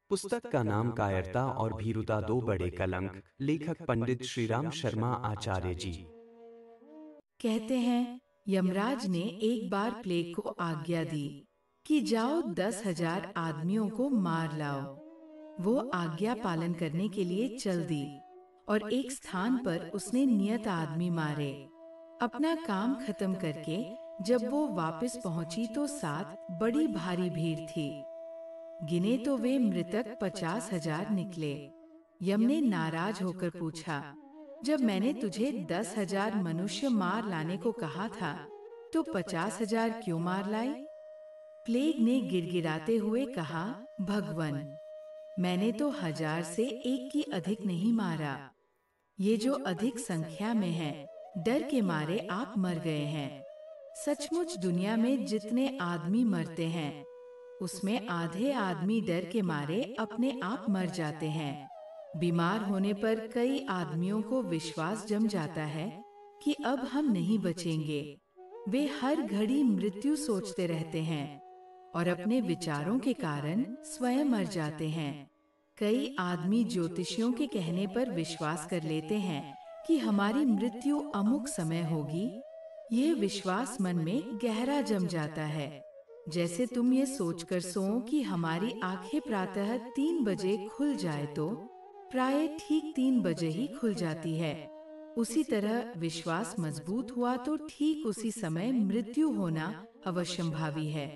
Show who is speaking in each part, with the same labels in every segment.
Speaker 1: पुस्तक का नाम कायरता और भीरुता दो बड़े कलंक। लेखक पंडित श्रीराम शर्मा आचार्य जी।
Speaker 2: कहते हैं, यमराज ने एक बार प्लेग को आज्ञा दी कि जाओ 10,000 आदमियों को मार लाओ। वो आज्ञा पालन करने के लिए चल दी और एक स्थान पर उसने नियत आदमी मारे। अपना काम खत्म करके जब वो वापस पहुंची तो साथ बड़ी भारी भीड़ थी। गिने तो वे मृतक 50,000 निकले। यम ने नाराज होकर पूछा, जब मैंने तुझे 10,000 मनुष्य मार लाने को कहा था तो 50,000 क्यों मार लाई? प्लेग ने गिड़गिड़ाते हुए कहा, भगवन, मैंने तो 1,000 से एक की अधिक नहीं मारा। ये जो अधिक संख्या में है, डर के मारे आप मर गए हैं। सचमुच दुनिया में जितने आदमी मरते हैं उसमें आधे आदमी डर के मारे अपने आप मर जाते हैं। बीमार होने पर कई आदमियों को विश्वास जम जाता है कि अब हम नहीं बचेंगे। वे हर घड़ी मृत्यु सोचते रहते हैं और अपने विचारों के कारण स्वयं मर जाते हैं। कई आदमी ज्योतिषियों के कहने पर विश्वास कर लेते हैं कि हमारी मृत्यु अमुक समय होगी। यह विश्वास मन में गहरा जम जाता है। जैसे तुम ये सोचकर सोओ कि हमारी आंखें प्रातः 3 बजे खुल जाए तो प्राय ठीक 3 बजे ही खुल जाती है। उसी तरह विश्वास मजबूत हुआ तो ठीक उसी समय मृत्यु होना अवश्यंभावी है।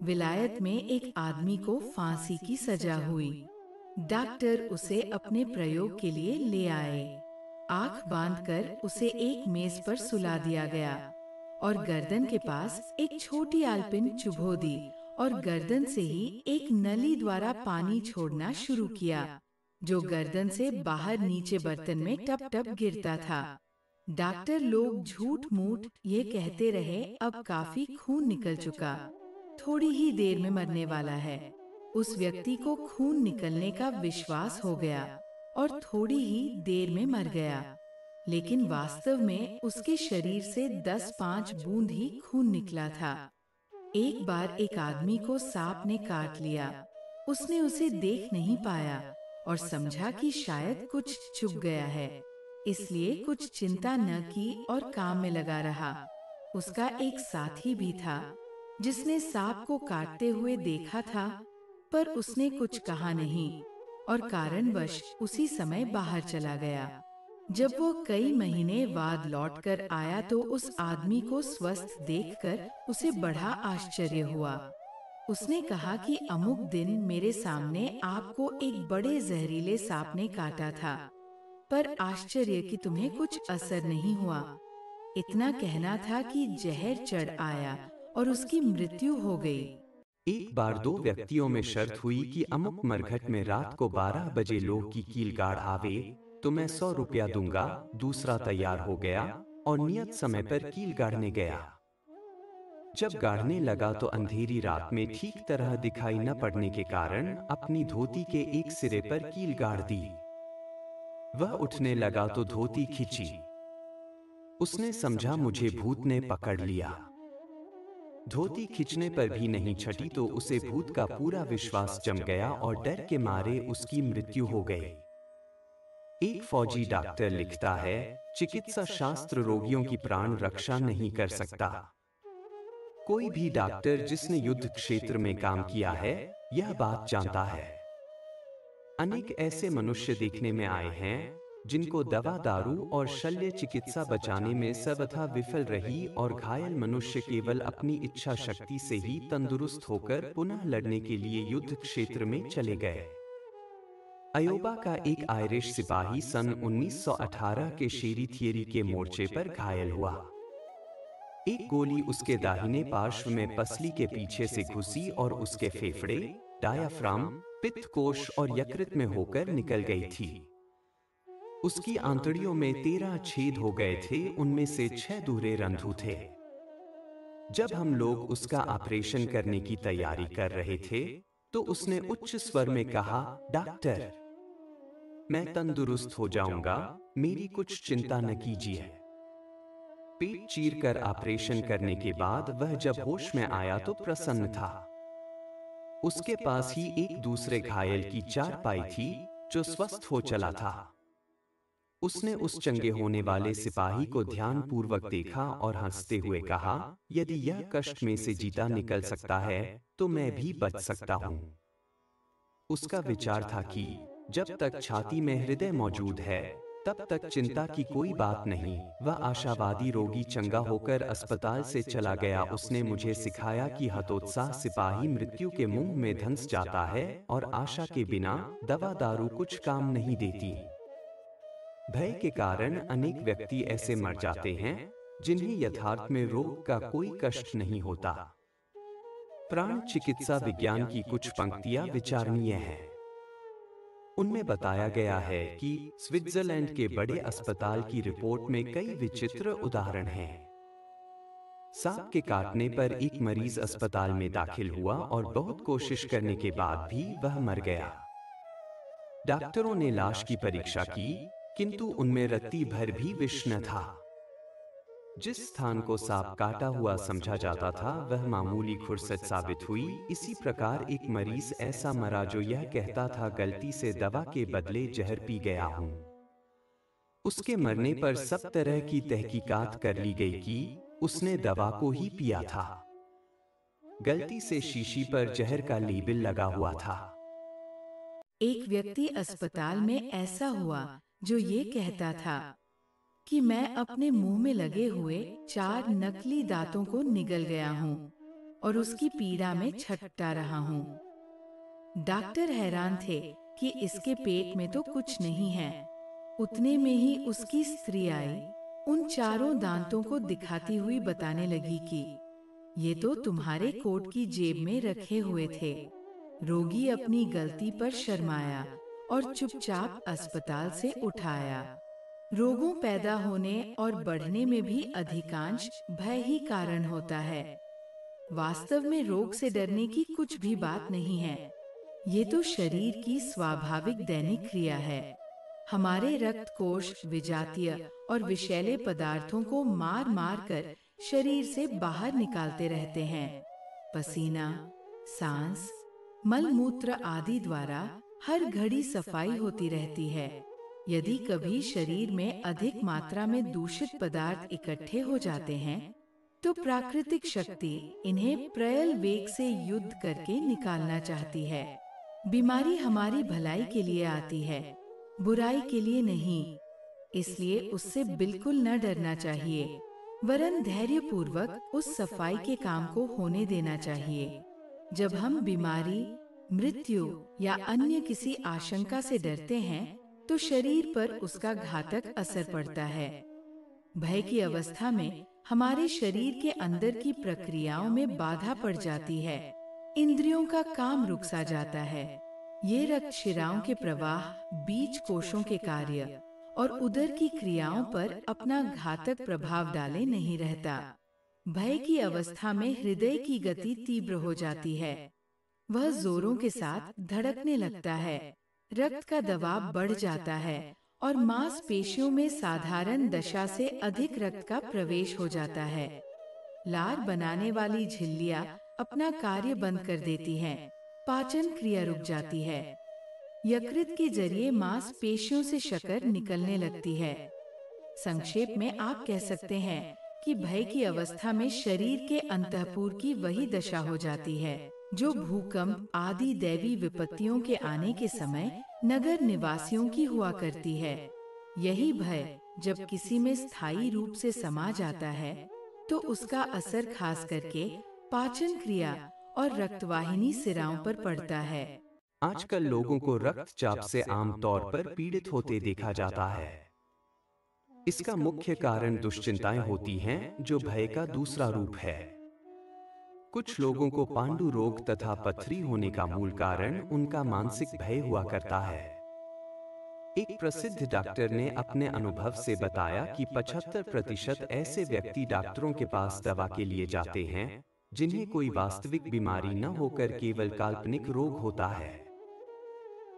Speaker 2: विलायत में एक आदमी को फांसी की सजा हुई। डॉक्टर उसे अपने प्रयोग के लिए ले आए। आंख बांधकर उसे एक मेज पर सुला दिया गया और गर्दन के पास एक छोटी आलपिन चुभो दी और गर्दन से ही एक नली द्वारा पानी छोड़ना शुरू किया, जो गर्दन से बाहर नीचे बर्तन में टप टप गिरता था। डॉक्टर लोग झूठ मूठ ये कहते रहे, अब काफी खून निकल चुका, थोड़ी ही देर में मरने वाला है। उस व्यक्ति को खून निकलने का विश्वास हो गया और थोड़ी ही देर में मर गया। लेकिन वास्तव में उसके शरीर से 10-5 बूंद ही खून निकला था। एक बार एक आदमी को सांप ने काट लिया। उसने उसे देख नहीं पाया और समझा कि शायद कुछ चुभ गया है, इसलिए कुछ चिंता न की और काम में लगा रहा। उसका एक साथी भी था जिसने सांप को काटते हुए देखा था, पर उसने कुछ कहा नहीं और कारणवश उसी समय बाहर चला गया। जब वो कई महीने बाद लौटकर आया तो उस आदमी को स्वस्थ देखकर उसे बड़ा आश्चर्य हुआ। उसने कहा कि अमुक दिन मेरे सामने आपको एक बड़े जहरीले सांप ने काटा था, पर आश्चर्य कि तुम्हें कुछ असर नहीं हुआ। इतना कहना था कि जहर चढ़ आया और उसकी मृत्यु हो गई।
Speaker 1: एक बार दो व्यक्तियों में शर्त हुई कि अमुक मरघट में रात को 12 बजे लोह की कील गाड़ आवे तो मैं 100 रुपया दूंगा। दूसरा तैयार हो गया और नियत समय पर कील गाड़ने गया। जब गाड़ने लगा तो अंधेरी रात में ठीक तरह दिखाई न पड़ने के कारण अपनी धोती के एक सिरे पर कील गाड़ दी। वह उठने लगा तो धोती खींची। उसने समझा मुझे भूत ने पकड़ लिया। धोती खींचने पर भी नहीं छटी तो उसे भूत का पूरा विश्वास जम गया और डर के मारे उसकी मृत्यु हो गई। एक फौजी डॉक्टर लिखता है, चिकित्सा शास्त्र रोगियों की प्राण रक्षा नहीं कर सकता। कोई भी डॉक्टर जिसने युद्ध क्षेत्र में काम किया है यह बात जानता है। अनेक ऐसे मनुष्य देखने में आए हैं जिनको दवा दारू और शल्य चिकित्सा बचाने में सर्वथा विफल रही और घायल मनुष्य केवल अपनी इच्छा शक्ति से ही तंदुरुस्त होकर पुनः लड़ने के लिए युद्ध क्षेत्र में चले गए। अयोबा का एक आयरिश सिपाही सन 1918 के शेरी थियरी के मोर्चे पर घायल हुआ। एक गोली उसके दाहिने पार्श्व में पसली के पीछे से घुसी और उसके फेफड़े, डायाफ्राम, पित्त कोश और यकृत में होकर निकल गई थी। उसकी आंतड़ियों में 13 छेद हो गए थे, उनमें से 6 दूहरे रंध्र थे। जब हम लोग उसका ऑपरेशन करने की तैयारी कर रहे थे तो उसने उच्च स्वर में कहा, डॉक्टर, मैं तंदुरुस्त हो जाऊंगा, मेरी कुछ चिंता न कीजिए। पेट चीरकर ऑपरेशन करने के बाद वह जब होश में आया तो प्रसन्न था। उसके पास ही एक दूसरे घायल की चारपाई थी जो स्वस्थ हो चला था। उसने उस चंगे होने वाले सिपाही को ध्यानपूर्वक देखा और हंसते हुए कहा, यदि यह कष्ट में से जीता निकल सकता है तो मैं भी बच सकता हूं। उसका विचार था कि जब तक छाती में हृदय मौजूद है तब तक चिंता की कोई बात नहीं। वह आशावादी रोगी चंगा होकर अस्पताल से चला गया। उसने मुझे सिखाया कि हतोत्साह सिपाही मृत्यु के मुंह में धंस जाता है और आशा के बिना दवा दारू कुछ काम नहीं देती। भय के कारण अनेक व्यक्ति ऐसे मर जाते हैं जिन्हें यथार्थ में रोग का कोई कष्ट नहीं होता। प्राण चिकित्सा विज्ञान की कुछ पंक्तियां विचारणीय हैं। उनमें बताया गया है कि स्विट्जरलैंड के बड़े अस्पताल की रिपोर्ट में कई विचित्र उदाहरण हैं। सांप के काटने पर एक मरीज अस्पताल में दाखिल हुआ और बहुत कोशिश करने के बाद भी वह मर गया। डॉक्टरों ने लाश की परीक्षा की किंतु उनमें रत्ती भर भी विष न था। जिस स्थान को सांप काटा हुआ समझा जाता था वह मामूली फुर्सत साबित हुई। इसी प्रकार एक मरीज ऐसा मरा जो यह कहता था, गलती से दवा के बदले जहर पी गया हूं। उसके मरने पर सब तरह की तहकीकात कर ली गई कि उसने दवा को ही पिया था। गलती से शीशी पर जहर का लेबल लगा हुआ था।
Speaker 2: एक व्यक्ति अस्पताल में ऐसा हुआ जो ये कहता था कि मैं अपने मुंह में लगे हुए 4 नकली दांतों को निगल गया हूँ और उसकी पीड़ा में छटपटा रहा हूँ। डॉक्टर हैरान थे कि इसके पेट में तो कुछ नहीं है। उतने में ही उसकी स्त्री आई, उन 4 दांतों को दिखाती हुई बताने लगी कि ये तो तुम्हारे कोट की जेब में रखे हुए थे। रोगी अपनी गलती पर शर्माया और चुपचाप अस्पताल से उठाया। रोगों पैदा होने और बढ़ने में भी अधिकांश भय ही कारण होता है। वास्तव में रोग से डरने की कुछ भी बात नहीं है। ये तो शरीर की स्वाभाविक दैनिक क्रिया है। हमारे रक्त कोश विजातीय और विषैले पदार्थों को मार मार कर शरीर से बाहर निकालते रहते हैं। पसीना, सांस, मल मूत्र आदि द्वारा हर घड़ी सफाई होती रहती है। यदि कभी शरीर में अधिक मात्रा में दूषित पदार्थ इकट्ठे हो जाते हैं तो प्राकृतिक शक्ति इन्हें प्रयल वेग से युद्ध करके निकालना चाहती है। बीमारी हमारी भलाई के लिए आती है, बुराई के लिए नहीं। इसलिए उससे बिल्कुल न डरना चाहिए, वरन धैर्यपूर्वक उस सफाई के काम को होने देना चाहिए। जब हम बीमारी, मृत्यु या अन्य किसी आशंका से डरते हैं तो शरीर पर उसका घातक असर पड़ता है। भय की अवस्था में हमारे शरीर के अंदर की प्रक्रियाओं में बाधा पड़ जाती है। इंद्रियों का काम रुक सा जाता है। ये रक्त शिराओं के प्रवाह, बीज कोशों के कार्य और उदर की क्रियाओं पर अपना घातक प्रभाव डाले नहीं रहता। भय की अवस्था में हृदय की गति तीव्र हो जाती है। वह जोरों के साथ धड़कने लगता है, रक्त का दबाव बढ़ जाता है और मांसपेशियों में साधारण दशा से अधिक रक्त का प्रवेश हो जाता है। लार बनाने वाली झिल्लियां अपना कार्य बंद कर देती हैं, पाचन क्रिया रुक जाती है। यकृत के जरिए मांसपेशियों से शक्कर निकलने लगती है। संक्षेप में आप कह सकते हैं कि भय की अवस्था में शरीर के अंतःपुर की वही दशा हो जाती है जो भूकंप आदि दैवी विपत्तियों के आने के समय नगर निवासियों की हुआ करती है। यही भय जब किसी में स्थायी रूप से समा जाता है तो उसका असर खास करके पाचन क्रिया और रक्तवाहिनी सिराओं पर पड़ता है।
Speaker 1: आजकल लोगों को रक्तचाप से आमतौर पर पीड़ित होते देखा जाता है। इसका मुख्य कारण दुश्चिंताएं होती हैं जो भय का दूसरा रूप है। कुछ लोगों को पांडु रोग तथा पथरी होने का मूल कारण उनका मानसिक भय हुआ करता है। एक प्रसिद्ध डॉक्टर ने अपने अनुभव से बताया कि 75% ऐसे व्यक्ति डॉक्टरों के पास दवा के लिए जाते हैं जिन्हें कोई वास्तविक बीमारी न होकर केवल काल्पनिक रोग होता है।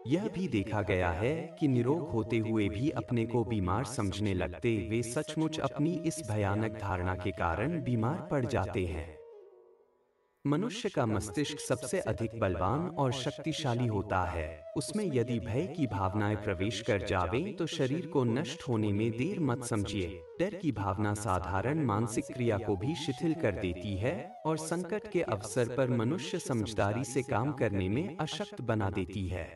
Speaker 1: यह भी देखा गया है कि निरोग होते हुए भी अपने को बीमार समझने लगते वे सचमुच अपनी इस भयानक धारणा के कारण बीमार पड़ जाते हैं। मनुष्य का मस्तिष्क सबसे अधिक बलवान और शक्तिशाली होता है। उसमें यदि भय की भावनाएं प्रवेश कर जावें तो शरीर को नष्ट होने में देर मत समझिए। डर की भावना साधारण मानसिक क्रिया को भी शिथिल कर देती है और संकट के अवसर पर मनुष्य समझदारी से काम करने में अशक्त बना देती है।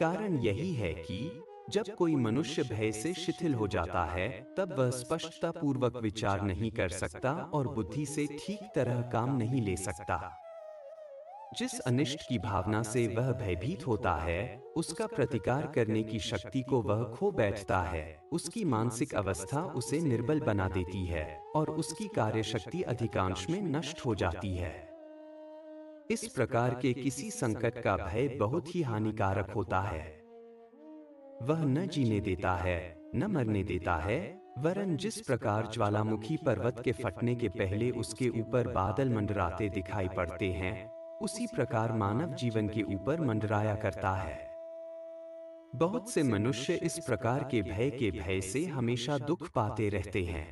Speaker 1: कारण यही है कि जब कोई मनुष्य भय से शिथिल हो जाता है, तब वह स्पष्टता पूर्वक विचार नहीं कर सकता और बुद्धि से ठीक तरह काम नहीं ले सकता। जिस अनिष्ट की भावना से वह भयभीत होता है, उसका प्रतिकार करने की शक्ति को वह खो बैठता है। उसकी मानसिक अवस्था उसे निर्बल बना देती है और उसकी कार्यशक्ति अधिकांश में नष्ट हो जाती है। इस प्रकार के किसी संकट का भय बहुत ही हानिकारक होता है। वह न जीने देता है, न मरने देता है, वरन जिस प्रकार ज्वालामुखी पर्वत के फटने के पहले उसके ऊपर बादल मंडराते दिखाई पड़ते हैं, उसी प्रकार मानव जीवन के ऊपर मंडराया करता है। बहुत से मनुष्य इस प्रकार के भय से हमेशा दुख पाते रहते हैं।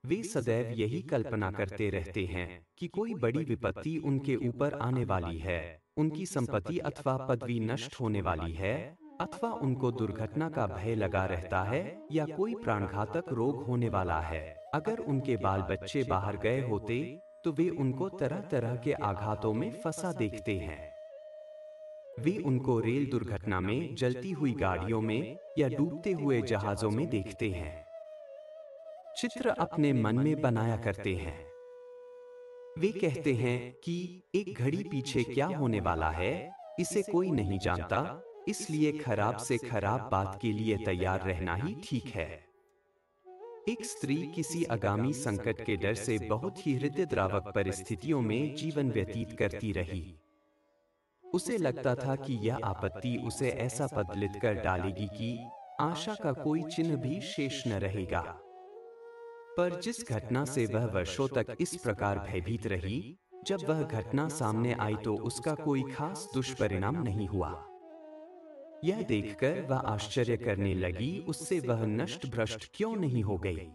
Speaker 1: वे सदैव यही कल्पना करते रहते हैं कि कोई बड़ी विपत्ति उनके ऊपर आने वाली है, उनकी संपत्ति अथवा पदवी नष्ट होने वाली है, अथवा उनको दुर्घटना का भय लगा रहता है या कोई प्राणघातक रोग होने वाला है। अगर उनके बाल बच्चे बाहर गए होते तो वे उनको तरह तरह के आघातों में फंसा देखते हैं। वे उनको रेल दुर्घटना में, जलती हुई गाड़ियों में या डूबते हुए जहाजों में देखते हैं। चित्र अपने मन में बनाया करते हैं। वे कहते हैं कि एक घड़ी पीछे क्या होने वाला है, इसे कोई नहीं जानता, इसलिए खराब से खराब बात के लिए तैयार रहना ही ठीक है। एक स्त्री किसी आगामी संकट के डर से बहुत ही हृदयद्रावक परिस्थितियों में जीवन व्यतीत करती रही। उसे लगता था कि यह आपत्ति उसे ऐसा पदलित कर डालेगी कि आशा का कोई चिन्ह भी शेष न रहेगा। पर जिस घटना से वह वर्षों तक इस प्रकार भयभीत रही, जब वह घटना सामने आई तो उसका कोई खास दुष्परिणाम नहीं हुआ। यह देखकर वह आश्चर्य करने लगी, उससे वह नष्ट भ्रष्ट क्यों नहीं हो गई।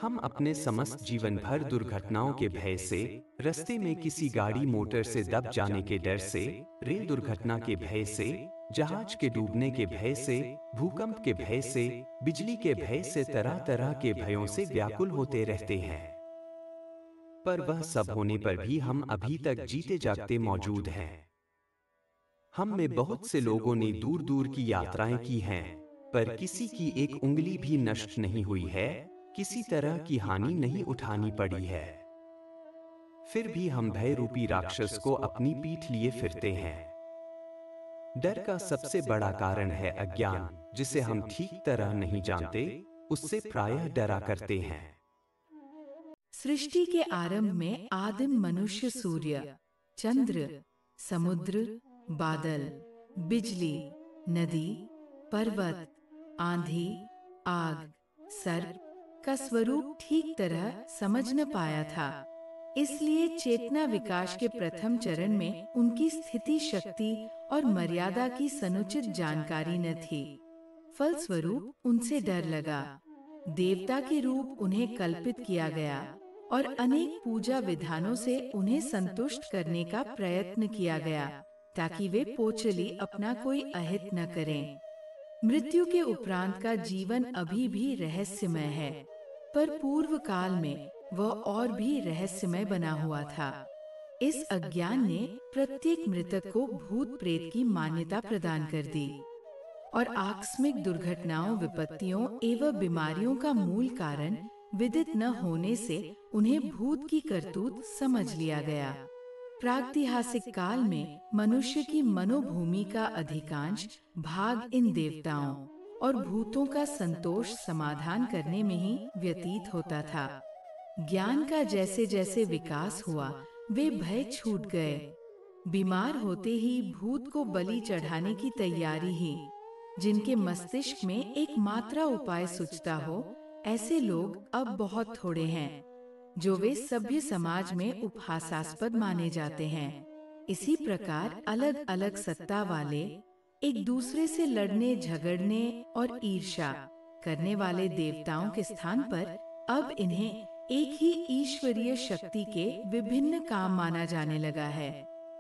Speaker 1: हम अपने समस्त जीवन भर दुर्घटनाओं के भय से, रास्ते में किसी गाड़ी मोटर से दब जाने के डर से, रेल दुर्घटना के भय से, जहाज के डूबने के भय से, भूकंप के भय से, बिजली के भय से, तरह तरह के भयों से व्याकुल होते रहते हैं। पर वह सब होने पर भी हम अभी तक जीते जागते मौजूद हैं। हम में बहुत से लोगों ने दूर दूर की यात्राएं की हैं, पर किसी की एक उंगली भी नष्ट नहीं हुई है, किसी तरह की हानि नहीं उठानी पड़ी है। फिर भी हम भय रूपी राक्षस को अपनी पीठ लिए फिरते हैं। डर का सबसे बड़ा कारण है अज्ञान, जिसे हम ठीक तरह नहीं जानते, उससे प्रायः डरा करते हैं।
Speaker 2: सृष्टि के आरंभ में आदिम मनुष्य सूर्य, चंद्र, समुद्र, बादल, बिजली, नदी, पर्वत, आंधी, आग, सर्प का स्वरूप ठीक तरह समझ न पाया था। इसलिए चेतना विकास के प्रथम चरण में उनकी स्थिति, शक्ति और मर्यादा की समुचित जानकारी न थी। फलस्वरूप उनसे डर लगा। देवता के रूप उन्हें कल्पित किया गया और अनेक पूजा विधानों से उन्हें संतुष्ट करने का प्रयत्न किया गया, ताकि वे पोचली अपना कोई अहित न करें। मृत्यु के उपरांत का जीवन अभी भी रहस्यमय है, पर पूर्व काल में वह और भी रहस्यमय बना हुआ था। इस अज्ञान ने प्रत्येक मृतक को भूत प्रेत की मान्यता प्रदान कर दी और आकस्मिक दुर्घटनाओं, विपत्तियों एवं बीमारियों का मूल कारण विदित न होने से उन्हें भूत की करतूत समझ लिया गया। प्रागैतिहासिक काल में मनुष्य की मनोभूमि का अधिकांश भाग इन देवताओं और भूतों का संतोष समाधान करने में ही व्यतीत होता था। ज्ञान का जैसे जैसे विकास हुआ, वे भय छूट गए। बीमार होते ही भूत को बलि चढ़ाने की तैयारी ही। जिनके मस्तिष्क में एक मात्रा उपाय सूझता हो, ऐसे लोग अब बहुत थोड़े हैं, जो वे सभ्य समाज में उपहासास्पद माने जाते हैं। इसी प्रकार अलग अलग सत्ता वाले, एक दूसरे से लड़ने, झगड़ने और ईर्ष्या करने वाले देवताओं के स्थान पर अब इन्हें एक ही ईश्वरीय शक्ति के विभिन्न काम माना जाने लगा है।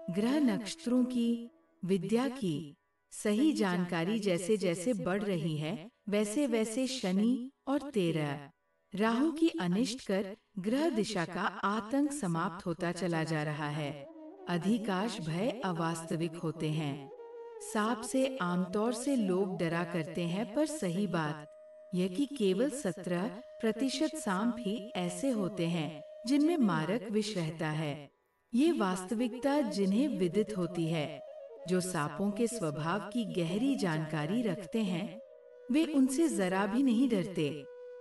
Speaker 2: ग्रह नक्षत्रों की, विद्या की सही जानकारी जैसे जैसे बढ़ रही है, वैसे वैसे शनि और 13 राहु की अनिष्ट कर ग्रह दिशा का आतंक समाप्त होता चला जा रहा है। अधिकांश भय अवास्तविक होते हैं। सांप से आमतौर से लोग डरा करते हैं, पर सही बात यह कि केवल 17% सांप ही ऐसे होते हैं जिनमें मारक विष रहता है। ये वास्तविकता जिन्हें विदित होती है, जो सांपों के स्वभाव की गहरी जानकारी रखते हैं, वे उनसे जरा भी नहीं डरते,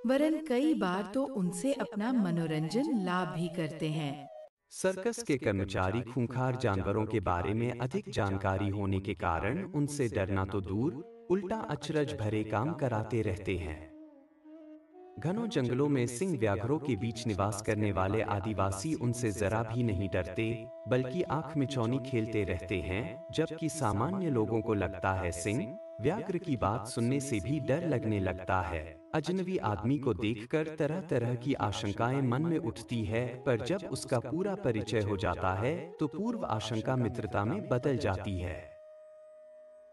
Speaker 2: वरन कई बार तो उनसे अपना मनोरंजन लाभ भी करते हैं।
Speaker 1: सर्कस के कर्मचारी खूंखार जानवरों के बारे में अधिक जानकारी होने के कारण उनसे डरना तो दूर, उल्टा अचरज भरे काम कराते रहते हैं। घनों जंगलों में सिंह व्याघ्रों के बीच निवास करने वाले आदिवासी उनसे जरा भी नहीं डरते, बल्कि आंख मिचौनी खेलते रहते हैं, जबकि सामान्य लोगों को लगता है सिंह व्याघ्र की बात सुनने से भी डर लगने लगता है। अजनबी आदमी को देखकर तरह तरह की आशंकाएं मन में उठती है, पर जब उसका पूरा परिचय हो जाता है तो पूर्व आशंका मित्रता में बदल जाती है।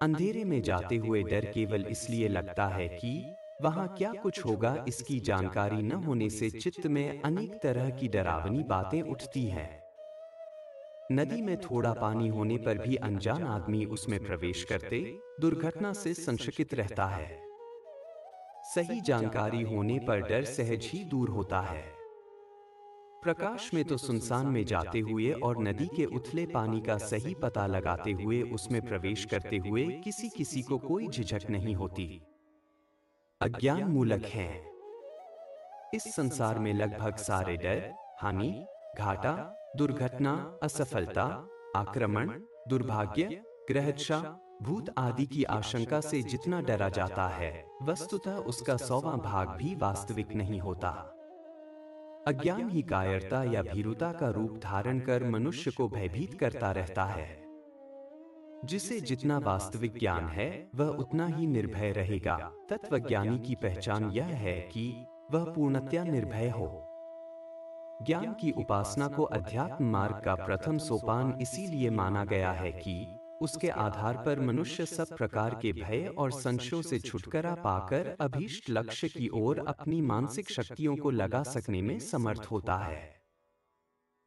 Speaker 1: अंधेरे में जाते हुए डर केवल इसलिए लगता है कि वहां क्या कुछ होगा, इसकी जानकारी न होने से चित्त में अनेक तरह की डरावनी बातें उठती हैं। नदी में थोड़ा पानी होने पर भी अनजान आदमी उसमें प्रवेश करते दुर्घटना से संशकित रहता है। सही जानकारी होने पर डर सहज ही दूर होता है। प्रकाश में तो सुनसान में जाते हुए और नदी के उथले पानी का सही पता लगाते हुए उसमें प्रवेश करते हुए किसी किसी को कोई झिझक नहीं होती। अज्ञान मूलक हैं। इस संसार में लगभग सारे डर, हानि, घाटा, दुर्घटना, असफलता, आक्रमण, दुर्भाग्य, ग्रहदशा, भूत आदि की आशंका से जितना डरा जाता है, वस्तुतः उसका 100वां भाग भी वास्तविक नहीं होता। अज्ञान ही कायरता या भीरुता का रूप धारण कर मनुष्य को भयभीत करता रहता है। जिसे जितना वास्तविक ज्ञान है वह उतना ही निर्भय रहेगा। तत्वज्ञानी की पहचान यह है कि वह पूर्णतया निर्भय हो। ज्ञान की उपासना को अध्यात्म मार्ग का प्रथम सोपान इसीलिए माना गया है कि उसके आधार पर मनुष्य सब प्रकार के भय और संशयों से छुटकारा पाकर अभीष्ट लक्ष्य की ओर अपनी मानसिक शक्तियों को लगा सकने में समर्थ होता है।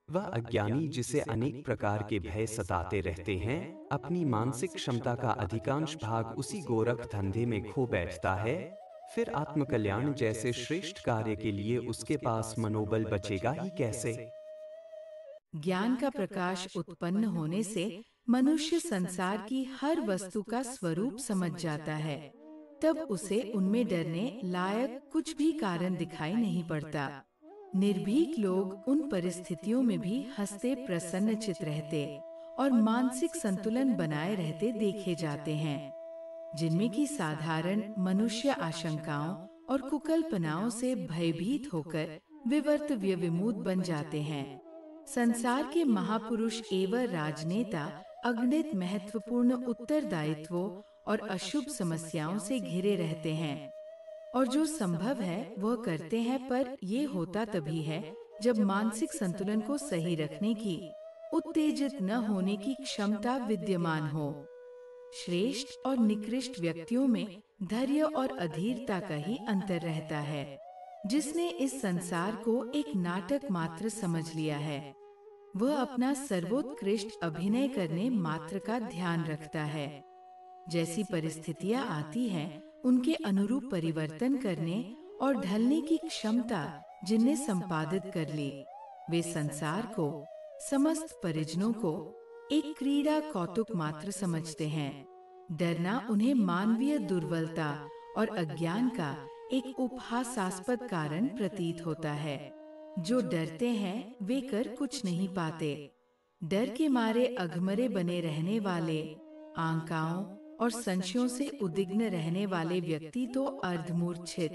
Speaker 1: वह अज्ञानी जिसे अनेक प्रकार के भय सताते रहते हैं, अपनी मानसिक क्षमता का अधिकांश भाग उसी गोरख धंधे में खो बैठता है। फिर आत्मकल्याण जैसे श्रेष्ठ कार्य के लिए उसके पास मनोबल बचेगा ही कैसे?
Speaker 2: ज्ञान का प्रकाश उत्पन्न होने से मनुष्य संसार की हर वस्तु का स्वरूप समझ जाता है। तब उसे उनमें डरने लायक कुछ भी कारण दिखाई नहीं पड़ता। निर्भीक लोग उन परिस्थितियों में भी हंसते प्रसन्नचित रहते और मानसिक संतुलन बनाए रहते देखे जाते हैं, जिनमें की साधारण मनुष्य आशंकाओं और कुकल्पनाओं से भयभीत होकर विवर्त व्यविमूढ़ बन जाते हैं। संसार के महापुरुष एवं राजनेता अगणित महत्वपूर्ण उत्तरदायित्वों और अशुभ समस्याओं से घिरे रहते हैं, और जो संभव है वह करते हैं, पर ये होता तभी है जब मानसिक संतुलन को सही रखने की, उत्तेजित न होने की क्षमता विद्यमान हो। श्रेष्ठ और निकृष्ट व्यक्तियों में धैर्य और अधीरता का ही अंतर रहता है। जिसने इस संसार को एक नाटक मात्र समझ लिया है, वह अपना सर्वोत्कृष्ट अभिनय करने मात्र का ध्यान रखता है। जैसी परिस्थितियां आती हैं, उनके अनुरूप परिवर्तन करने और ढलने की क्षमता जिनने संपादित कर ली, वे संसार को, समस्त परिजनों को एक क्रीड़ा कौतुक मात्र समझते हैं। डरना उन्हें मानवीय दुर्बलता और अज्ञान का एक उपहासास्पद कारण प्रतीत होता है। जो डरते हैं वे कर कुछ नहीं पाते। डर के मारे अघमरे बने रहने वाले, आंकाओं और संशयों से उद्विग्न रहने वाले व्यक्ति तो अर्धमूर्छित,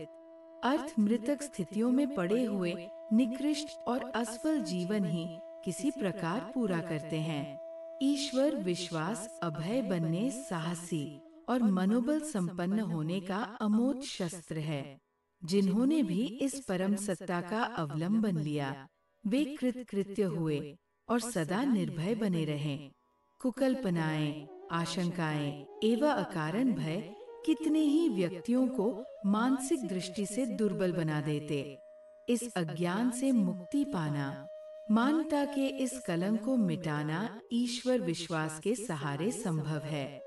Speaker 2: अर्धमृतक स्थितियों में पड़े हुए निकृष्ट और असफल जीवन ही किसी प्रकार पूरा करते हैं। ईश्वर विश्वास अभय बनने, साहसी और मनोबल संपन्न होने का अमोघ शस्त्र है। जिन्होंने भी इस परम सत्ता का अवलंबन लिया, वे कृतकृत्य हुए और सदा निर्भय बने रहें। कुकल्पनाएं, आशंकाएं एवं अकारण भय कितने ही व्यक्तियों को मानसिक दृष्टि से दुर्बल बना देते। इस अज्ञान से मुक्ति पाना, मानवता के इस कलंक को मिटाना ईश्वर विश्वास के सहारे संभव है।